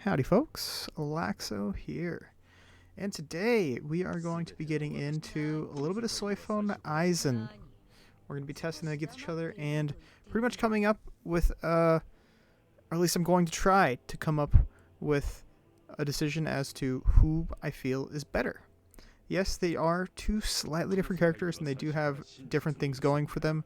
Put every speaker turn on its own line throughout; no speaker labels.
Howdy folks, Laxo here, and today we are going to be getting into a little bit of Soi Fon Aizen. We're going to be testing them against each other and pretty much coming up with, or at least I'm going to try to come up with a decision as to who I feel is better. Yes, they are two slightly different characters and they do have different things going for them,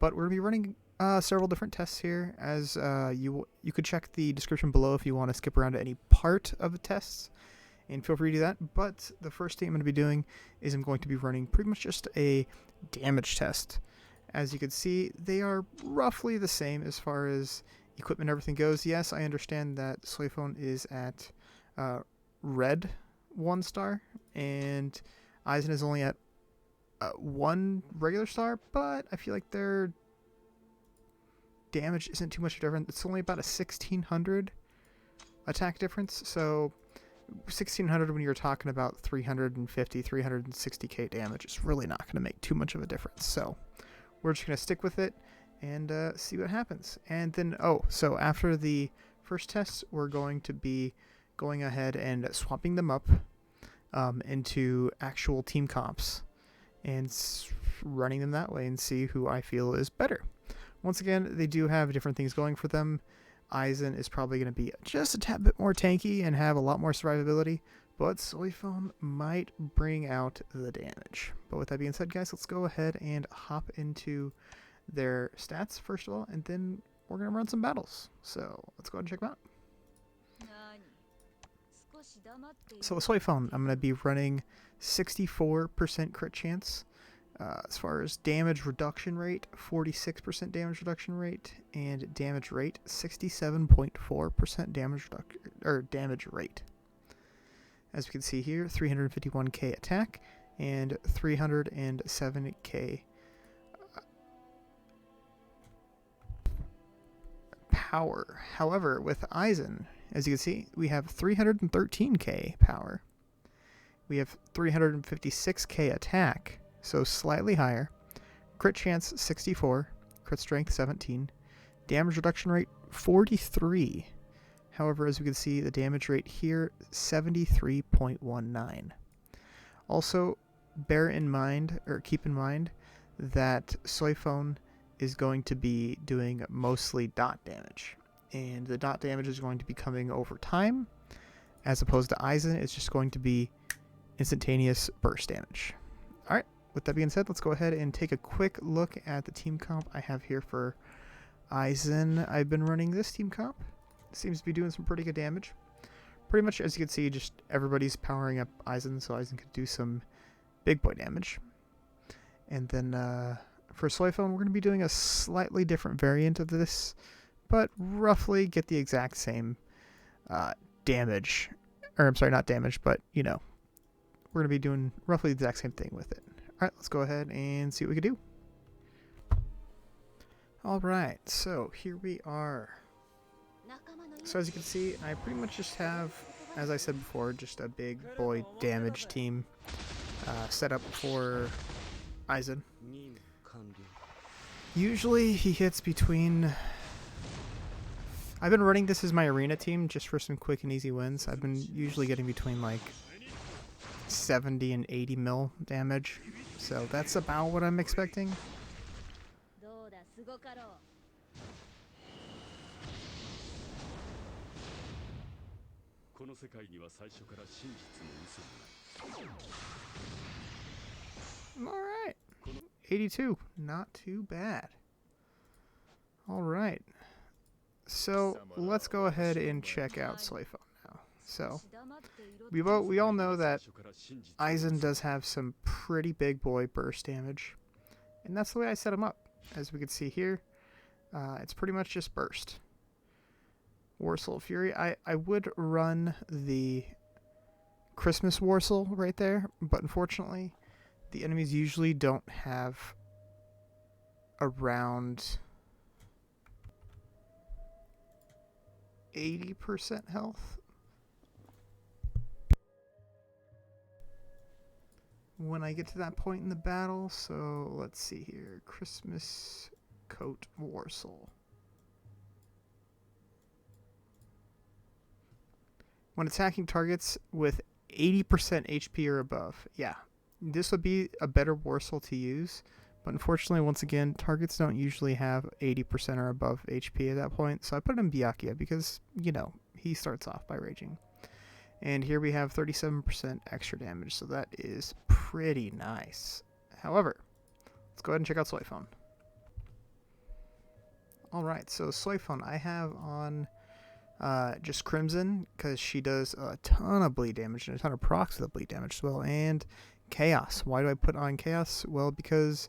but we're going to be running several different tests here, as you could check the description below if you want to skip around to any part of the tests, and feel free to do that. But the first thing I'm going to be doing is I'm going to be running pretty much just a damage test. As you can see, they are roughly the same as far as equipment and everything goes. Yes, I understand that Soi Fon is at red 1 star, and Aizen is only at 1 regular star, but I feel like their damage isn't too much different. It's only about a 1600 attack difference, so 1600 when you're talking about 350, 360k damage is really not going to make too much of a difference. So we're just going to stick with it and see what happens. And then, so after the first test, we're going to be going ahead and swapping them up into actual team comps and running them that way and see who I feel is better. Once again, they do have different things going for them. Aizen is probably going to be just a tad bit more tanky and have a lot more survivability, but Soi Fon might bring out the damage. But with that being said, guys, let's go ahead and hop into their stats first of all, and then we're going to run some battles. So let's go ahead and check them out. So with Soi Fon, I'm going to be running 64% crit chance. As far as damage reduction rate, 46% damage reduction rate, and damage rate, 67.4% damage rate. As we can see here, 351k attack and 307k power. However, with Aizen, as you can see, we have 313k power. We have 356k attack, so slightly higher. Crit chance 64, crit strength 17, damage reduction rate 43. However, as we can see, the damage rate here 73.19. Also, keep in mind that Soi Fon is going to be doing mostly dot damage, and the dot damage is going to be coming over time, as opposed to Aizen, it's just going to be instantaneous burst damage. Alright, with that being said, let's go ahead and take a quick look at the team comp I have here for Aizen. I've been running this team comp. It seems to be doing some pretty good damage. Pretty much, as you can see, just everybody's powering up Aizen, so Aizen could do some big boy damage. And then for Soi Fon, we're going to be doing a slightly different variant of this, but roughly get the exact same damage. Or, I'm sorry, not damage, but, you know, we're going to be doing roughly the exact same thing with it. Alright, let's go ahead and see what we can do. Alright, so here we are. So as you can see, I pretty much just have, as I said before, just a big boy damage team set up for Aizen. Usually he hits between... I've been running this as my arena team just for some quick and easy wins. I've been usually getting between like 70 and 80 mil damage, so that's about what I'm expecting. Alright, 82, not too bad. Alright, so let's go ahead and check out Soi Fon now. So we all know that Aizen does have some pretty big boy burst damage, and that's the way I set him up. As we can see here, it's pretty much just burst. Warsoul Fury, I would run the Christmas Warsoul right there, but unfortunately the enemies usually don't have around 80% health when I get to that point in the battle. So let's see here. Christmas Coat Warsoul. when attacking targets with 80% HP or above. Yeah, this would be a better Warsaw to use, but unfortunately, once again, targets don't usually have 80% or above HP at that point, so I put in Byakuya because, you know, he starts off by raging. And here we have 37% extra damage, so that is pretty nice. However, let's go ahead and check out Soi Fon. Alright, so Soi Fon I have on just Crimson, because she does a ton of bleed damage and a ton of procs with the bleed damage as well, and Chaos. Why do I put on Chaos? Well, because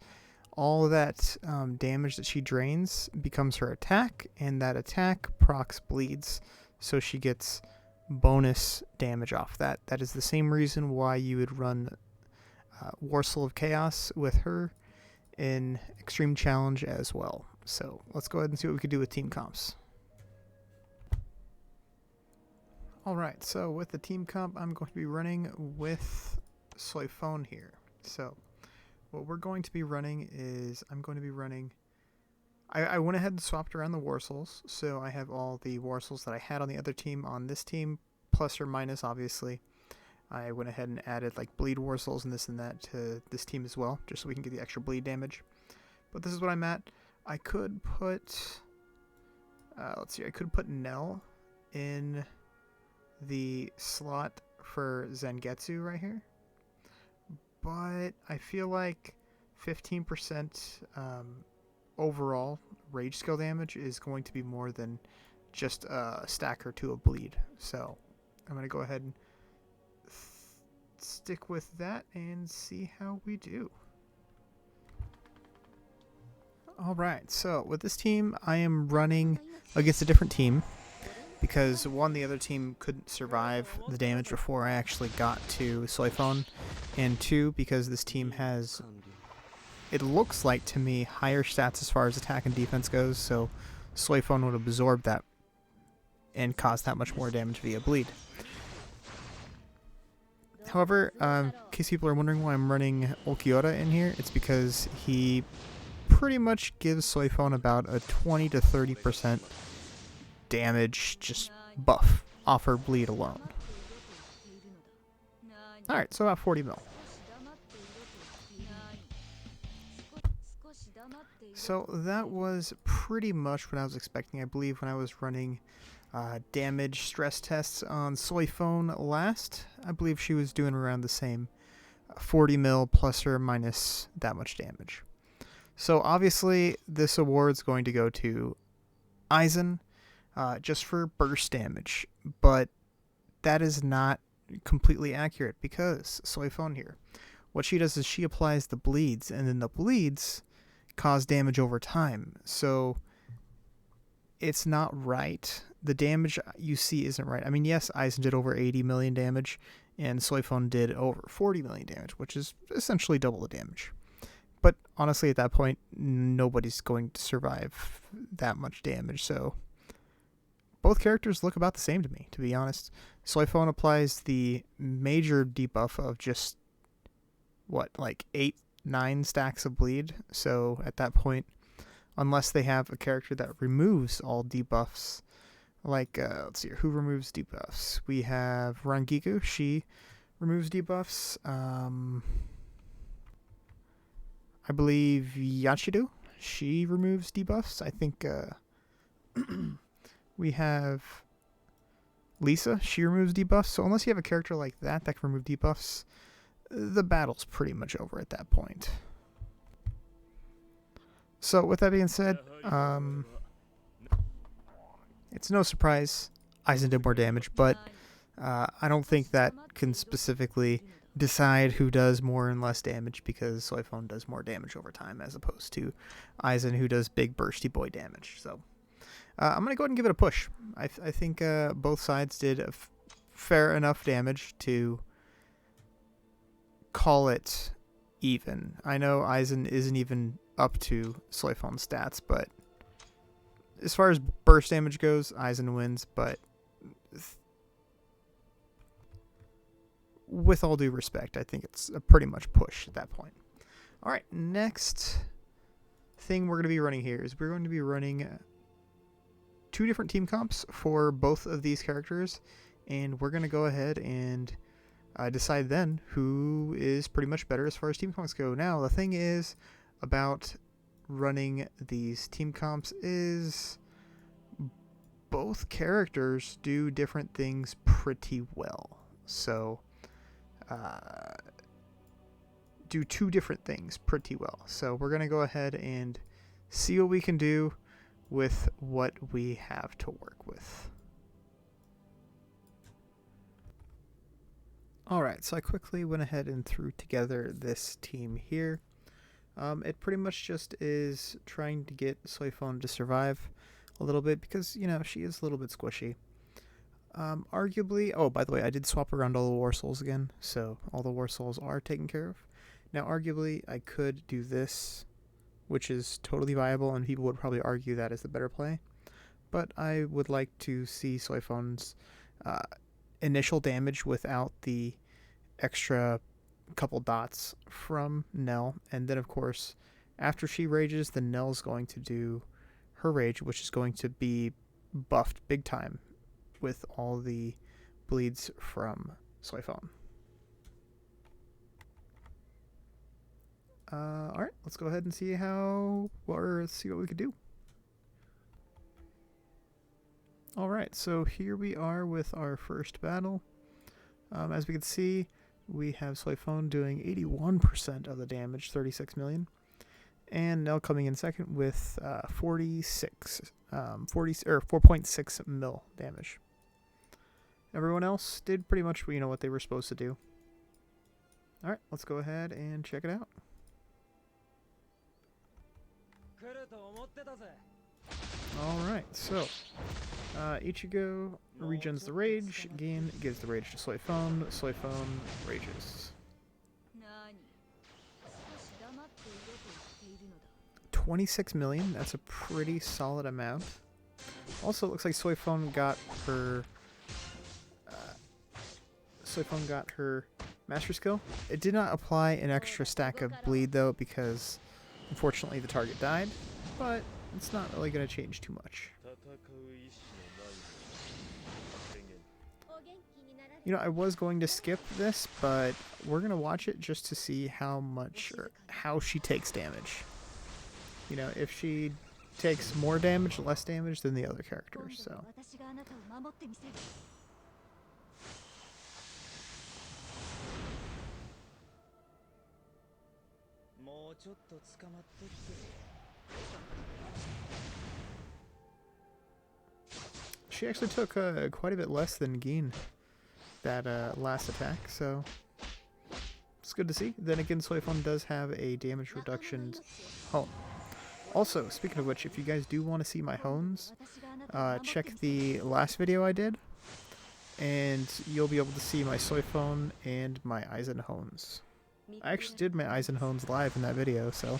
all of that damage that she drains becomes her attack, and that attack procs bleeds, so she gets bonus damage off that. That is the same reason why you would run Warsaw of Chaos with her in Extreme Challenge as well. So let's go ahead and see what we could do with team comps. Alright, so with the team comp, I'm going to be running with Soi Fon here. So what we're going to be running is I went ahead and swapped around the Warsaws, so I have all the Warsaws that I had on the other team on this team, plus or minus, obviously. I went ahead and added like bleed Warsaws and this and that to this team as well, just so we can get the extra bleed damage. But this is what I'm at. I could put, let's see, I could put Nell in the slot for Zangetsu right here, but I feel like 15% overall rage skill damage is going to be more than just a stack or two of bleed. So I'm going to go ahead and stick with that and see how we do. Alright, so with this team I am running against a different team because one, the other team couldn't survive the damage before I actually got to Soi Fon, and two, because this team has, it looks like to me, higher stats as far as attack and defense goes, so Soi Fon would absorb that and cause that much more damage via bleed. However, in case people are wondering why I'm running Ulquiorra in here, it's because he pretty much gives Soi Fon about a 20 to 30% damage just buff off her bleed alone. Alright, so about 40 mil. So that was pretty much what I was expecting. I believe when I was running damage stress tests on Soi Fon last, I believe she was doing around the same 40 mil plus or minus that much damage. So obviously this award's going to go to Aizen just for burst damage, but that is not completely accurate because Soi Fon here, what she does is she applies the bleeds, and then the bleeds cause damage over time. So it's not right. The damage you see isn't right. I mean, yes, Aizen did over 80 million damage, and Soi Fon did over 40 million damage, which is essentially double the damage. But honestly, at that point, nobody's going to survive that much damage, so both characters look about the same to me, to be honest. Soi Fon applies the major debuff of just, what, like 8-9 stacks of bleed, so at that point, unless they have a character that removes all debuffs, like, let's see here, who removes debuffs? We have Rangiku, she removes debuffs. I believe Yachido, she removes debuffs. I think we have Lisa, she removes debuffs. So unless you have a character like that that can remove debuffs, the battle's pretty much over at that point. So with that being said, it's no surprise Aizen did more damage, but I don't think that can specifically decide who does more and less damage, because Soi Fon does more damage over time as opposed to Aizen, who does big bursty boy damage. So I'm going to go ahead and give it a push. I think both sides did a fair enough damage to call it even. I know Aizen isn't even up to Soi Fon's stats, but as far as burst damage goes, Aizen wins, but with all due respect, I think it's a pretty much push at that point. Alright, next thing we're going to be running here is we're going to be running two different team comps for both of these characters, and we're going to go ahead and decide then who is pretty much better as far as team comps go. Now, the thing is about running these team comps is both characters do different things pretty well. So, do two different things pretty well. So we're going to go ahead and see what we can do with what we have to work with. Alright, so I quickly went ahead and threw together this team here. It pretty much just is trying to get Soi Fon to survive a little bit because, you know, she is a little bit squishy. Arguably, oh, by the way, I did swap around all the War Souls again, so all the War Souls are taken care of. Now, arguably, I could do this, which is totally viable, and people would probably argue that is the better play. But I would like to see Soi Fon's initial damage without the extra couple dots from Nell, and then, of course, after she rages, then Nell's going to do her rage, which is going to be buffed big time with all the bleeds from Soi Fon. Alright, let's go ahead and see see what we could do. Alright, so here we are with our first battle. As we can see, we have Soi Fon doing 81% of the damage, 36 million. And Nell coming in second with 4.6 mil damage. Everyone else did pretty much, you know, what they were supposed to do. Alright, let's go ahead and check it out. Alright, so Ichigo regens the rage, Gin gives the rage to Soi Fon rages. 26 million, that's a pretty solid amount. Also, it looks like Soi Fon got her master skill. It did not apply an extra stack of bleed though, because unfortunately the target died, but it's not really going to change too much. You know, I was going to skip this, but we're going to watch it just to see how much or how she takes damage. You know, if she takes more damage, less damage than the other characters, so. She actually took quite a bit less than Gin that last attack, so it's good to see. Then again, Soi Fon does have a damage reduction hone. Also, speaking of which, if you guys do want to see my hones, check the last video I did, and you'll be able to see my Soi Fon and my Aizen hones. I actually did my Aizen hones live in that video, so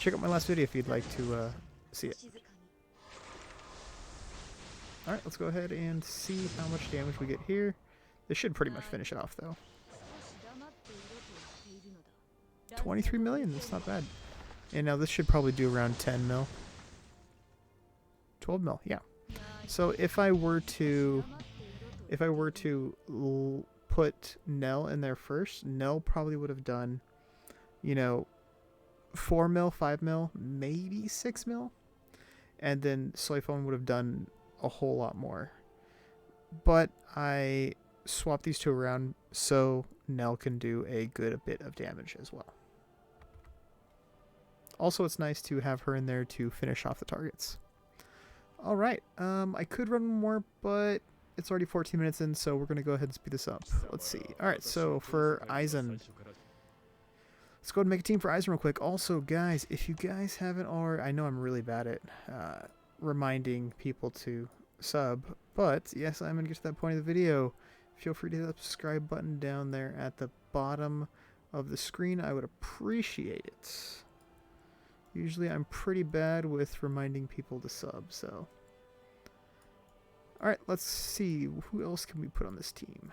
check out my last video if you'd like to see it. Alright, let's go ahead and see how much damage we get here. This should pretty much finish it off, though. 23 million, that's not bad. And now this should probably do around 10 mil. 12 mil, yeah. So if I were to put Nell in there first, Nell probably would have done, you know, 4 mil, 5 mil, maybe 6 mil. And then Soi Fon would have done a whole lot more. But I swapped these two around so Nell can do a good bit of damage as well. Also, it's nice to have her in there to finish off the targets. Alright, I could run more, but it's already 14 minutes in, so we're going to go ahead and speed this up. Let's see. Alright, so for Aizen, let's go ahead and make a team for Aizen real quick. Also, guys, if you guys haven't already, I know I'm really bad at reminding people to sub, but yes, I'm going to get to that point of the video. Feel free to hit the subscribe button down there at the bottom of the screen. I would appreciate it. Usually I'm pretty bad with reminding people to sub, so. Alright, let's see. Who else can we put on this team?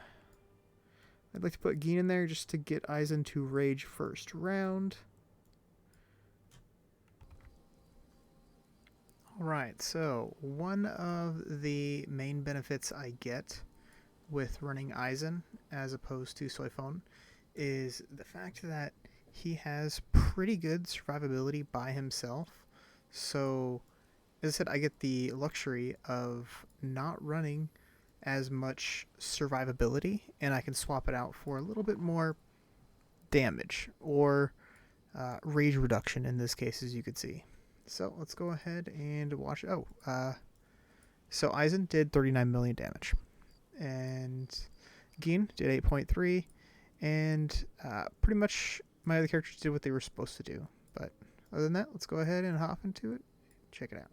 I'd like to put Gin in there just to get Aizen to rage first round. Alright, so one of the main benefits I get with running Aizen as opposed to Soi Fon is the fact that he has pretty good survivability by himself. So, as I said, I get the luxury of not running as much survivability, and I can swap it out for a little bit more damage or rage reduction in this case, as you could see. So let's go ahead and watch. So Aizen did 39 million damage, and Gin did 8.3, and pretty much my other characters did what they were supposed to do. But other than that, let's go ahead and hop into it. Check it out.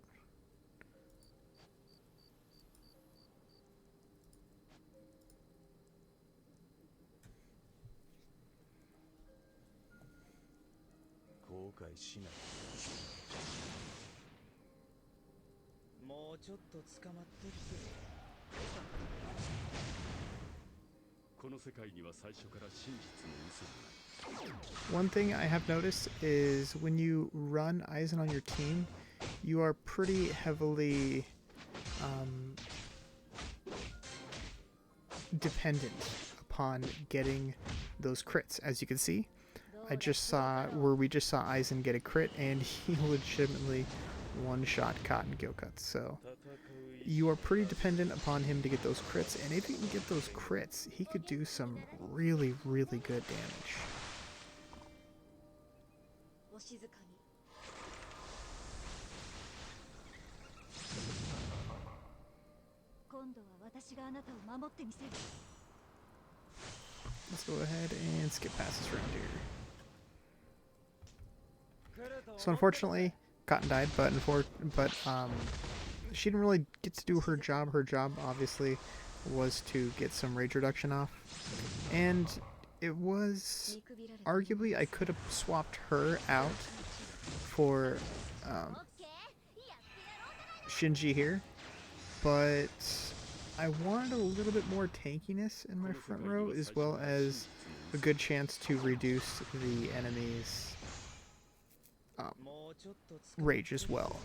One thing I have noticed is when you run Aizen on your team, you are pretty heavily dependent upon getting those crits. As you can see, we just saw Aizen get a crit, and he legitimately one-shot Cotton Gyokuts. So you are pretty dependent upon him to get those crits, and if he can get those crits, he could do some really, really good damage. Let's go ahead and skip past this round here. So unfortunately, Cotton died, but she didn't really get to do her job. Her job, obviously, was to get some rage reduction off. And it was, arguably, I could have swapped her out for Shinji here. But I wanted a little bit more tankiness in my front row, as well as a good chance to reduce the enemy's rage as well.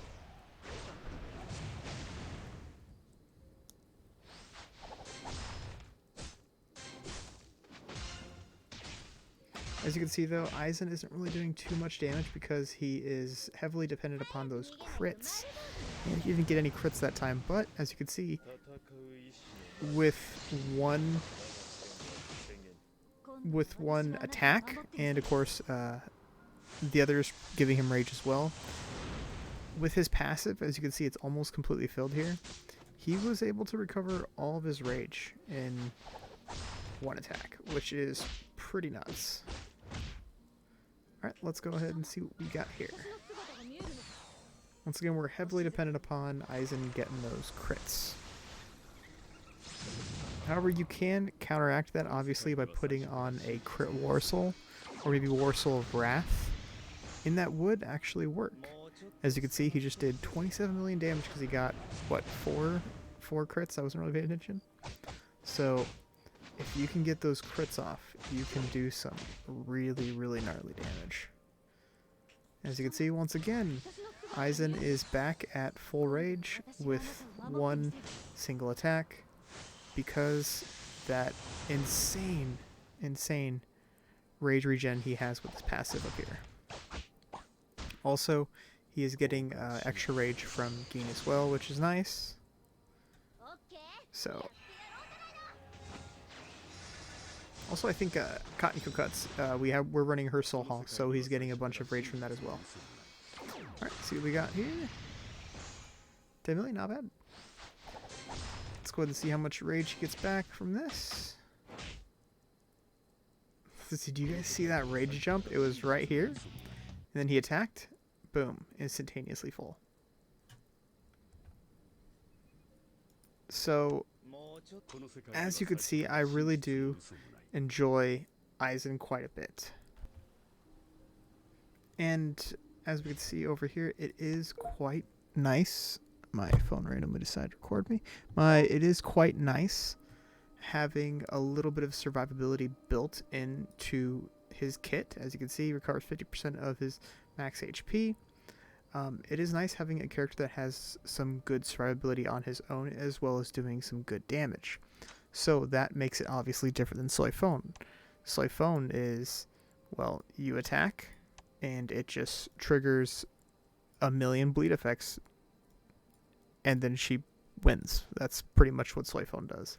As you can see though, Aizen isn't really doing too much damage because he is heavily dependent upon those crits. And he didn't get any crits that time, but as you can see, with one attack, and of course the others giving him rage as well, with his passive, as you can see, it's almost completely filled here. He was able to recover all of his rage in one attack, which is pretty nuts. Alright, let's go ahead and see what we got here. Once again, we're heavily dependent upon Aizen getting those crits. However, you can counteract that, obviously, by putting on a crit War Soul, or maybe War Soul of Wrath, and that would actually work. As you can see, he just did 27 million damage because he got, what, four crits? I wasn't really paying attention. So, if you can get those crits off, you can do some really, really gnarly damage. As you can see, once again, Aizen is back at full rage with one single attack because that insane rage regen he has with his passive up here. Also, he is getting extra rage from Gin as well, which is nice. So, also I think Cotton Gyokuts, we're running her Soul Hall, so he's getting a bunch of rage from that as well. Alright, see what we got here. 10 million, not bad. Let's go ahead and see how much rage he gets back from this. Did you guys see that rage jump? It was right here. And then he attacked. Boom. Instantaneously full. So, as you can see, I really do enjoy Aizen quite a bit. And as we can see over here, it is quite nice. My phone randomly decided to record me. It is quite nice having a little bit of survivability built into his kit. As you can see, he recovers 50% of his max HP. It is nice having a character that has some good survivability on his own, as well as doing some good damage. So that makes it obviously different than Soi Fon. Soi Fon is, well, you attack, and it just triggers a million bleed effects, and then she wins. That's pretty much what Soi Fon does.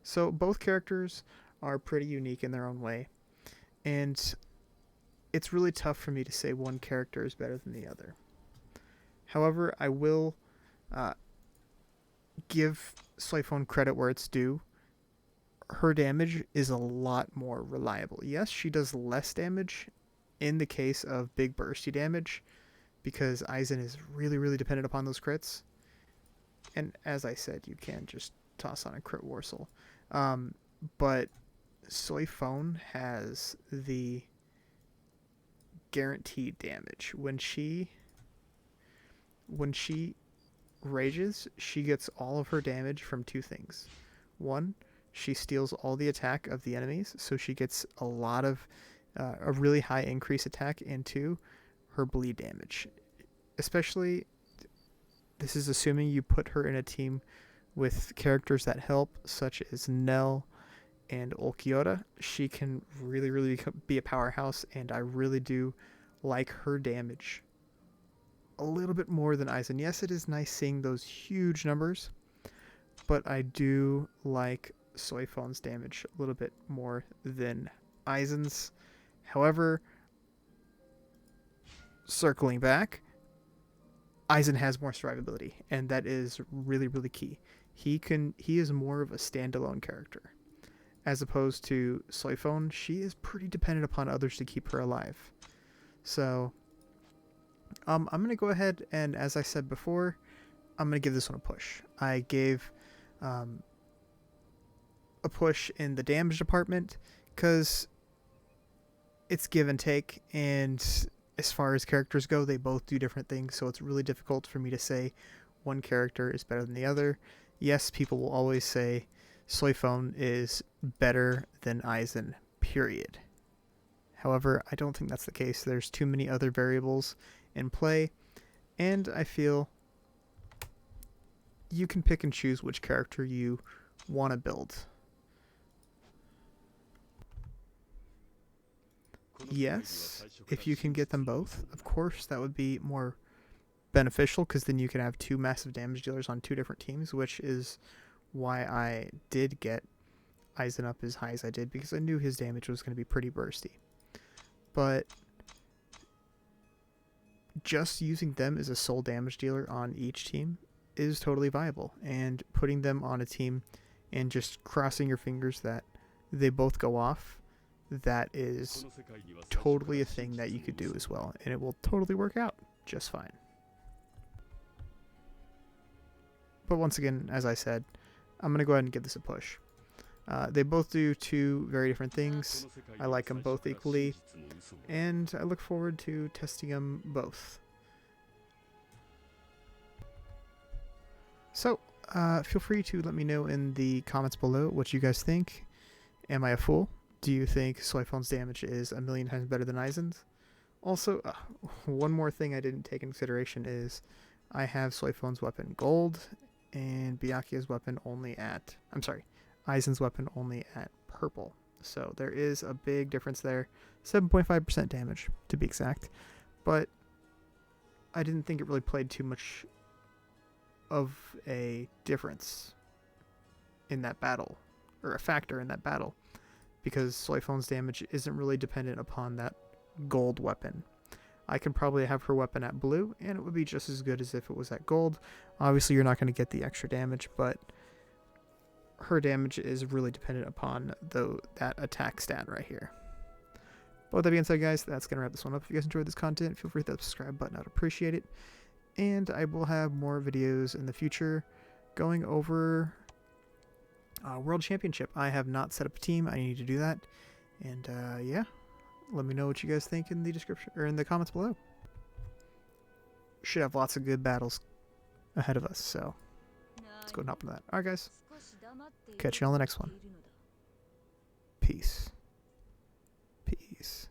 So both characters are pretty unique in their own way, and it's really tough for me to say one character is better than the other. However, I will give Soi Fon credit where it's due. Her damage is a lot more reliable. Yes, she does less damage in the case of big bursty damage, because Aizen is really, really dependent upon those crits. And as I said, you can just toss on a crit Warsaw. But Soi Fon has the guaranteed damage. When she rages, she gets all of her damage from two things. One, she steals all the attack of the enemies, so she gets a lot of a really high increase attack, and two, her bleed damage. Especially, this is assuming you put her in a team with characters that help, such as Nell and Ulquiorra. She can really, really be a powerhouse, and I really do like her damage a little bit more than Aizen. Yes, it is nice seeing those huge numbers, but I do like Soi Fon's damage a little bit more than Aizen's. However, circling back, Aizen has more survivability, and that is really, really key. He is more of a standalone character, as opposed to Soi Fon. She is pretty dependent upon others to keep her alive. So I'm gonna go ahead and, as I said before, I'm gonna give this one a push. I gave a push in the damage department because it's give and take, and as far as characters go, they both do different things, so it's really difficult for me to say one character is better than the other. Yes, people will always say Soi Fon is better than Aizen, period. However, I don't think that's the case. There's too many other variables in play, and I feel you can pick and choose which character you want to build. Yes, if you can get them both, of course, that would be more beneficial, because then you can have two massive damage dealers on two different teams, which is why I did get Aizen up as high as I did, because I knew his damage was going to be pretty bursty. But just using them as a sole damage dealer on each team is totally viable, and putting them on a team and just crossing your fingers that they both go off, that is totally a thing that you could do as well, and it will totally work out just fine. But once again, as I said, I'm going to go ahead and give this a push. They both do two very different things. I like them both equally, and I look forward to testing them both. So, feel free to let me know in the comments below what you guys think. Am I a fool? Do you think Soi Fon's damage is a million times better than Aizen's? Also, one more thing I didn't take into consideration is I have Soi Fon's weapon gold, and Byakuya's weapon only at... Aizen's weapon only at purple. So there is a big difference there. 7.5% damage, to be exact. But I didn't think it really played too much of a difference in that battle, or a factor in that battle, because Soi Fon's damage isn't really dependent upon that gold weapon. I could probably have her weapon at blue, and it would be just as good as if it was at gold. Obviously, you're not going to get the extra damage, but her damage is really dependent upon that attack stat right here. But with that being said, guys, that's going to wrap this one up. If you guys enjoyed this content, feel free to hit that subscribe button. I'd appreciate it. And I will have more videos in the future going over World Championship. I have not set up a team. I need to do that. And yeah, let me know what you guys think in the description or in the comments below. Should have lots of good battles ahead of us, so let's go and hop on that. Alright, guys. Catch you on the next one. Peace. Peace.